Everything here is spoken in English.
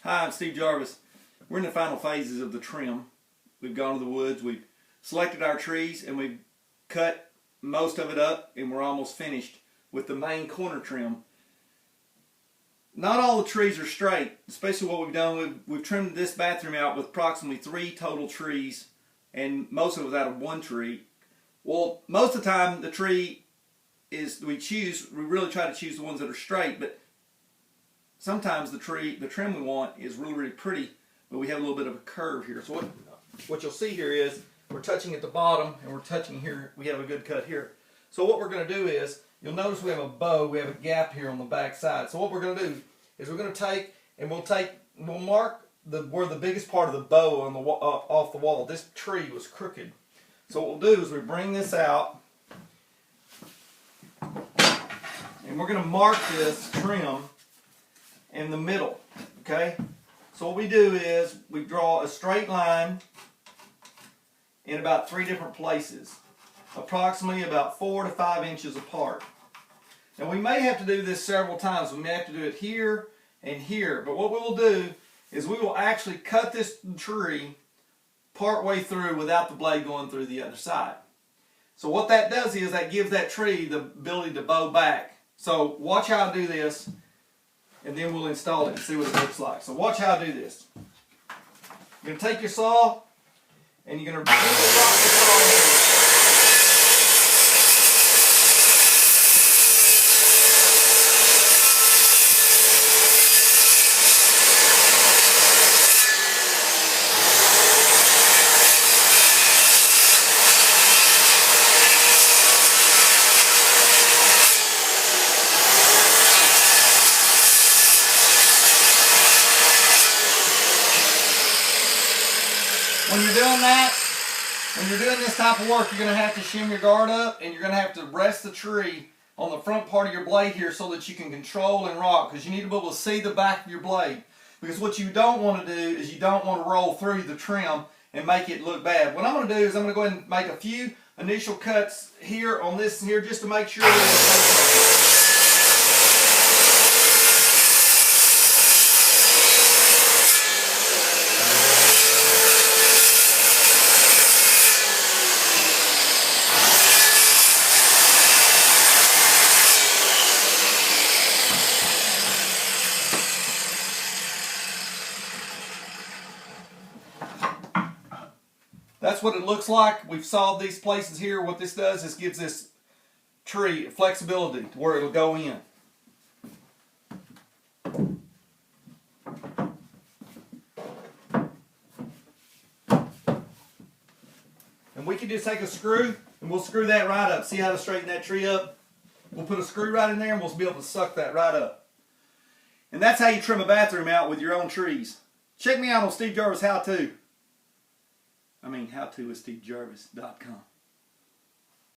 Hi, I'm Steve Jarvis. We're in the final phases of the trim. We've gone to the woods, we've selected our trees, and we've cut most of it up, and we're almost finished with the main corner trim. Not all the trees are straight, especially what we've done. We've trimmed this bathroom out with approximately 3 total trees, and most of it was out of one tree. Well, most of the time the tree we really try to choose the ones that are straight, but sometimes the trim we want is really, really pretty, but we have a little bit of a curve here. So what you'll see here is we're touching at the bottom, and we're touching here. We have a good cut here. So what we're going to do is, you'll notice we have a bow, we have a gap here on the back side. So what we're going to do is we're going to take, and we'll mark where the biggest part of the bow on the off the wall. This tree was crooked. So what we'll do is we bring this out, and we're going to mark this trim in the middle, okay? So what we do is we draw a straight line in about 3 different places, approximately about 4 to 5 inches apart. Now we may have to do this several times. We may have to do it here and here, but what we will do is we will actually cut this tree part way through without the blade going through the other side. So what that does is that gives that tree the ability to bow back. So watch how I do this, and then we'll install it and see what it looks like. So watch how I do this. You're going to take your saw, and you're going to rock the saw. When you're doing this type of work, you're going to have to shim your guard up, and you're going to have to rest the tree on the front part of your blade here so that you can control and rock, because you need to be able to see the back of your blade. Because what you don't want to do is you don't want to roll through the trim and make it look bad. What I'm going to do is I'm going to go ahead and make a few initial cuts here on this here just to make sure that it's okay. That's what it looks like. We've solved these places here. What this does is gives this tree flexibility to where it'll go in. And we can just take a screw and we'll screw that right up. See how to straighten that tree up? We'll put a screw right in there and we'll be able to suck that right up. And that's how you trim a bathroom out with your own trees. Check me out on Steve Jarvis How To. How to with SteveJarvis.com.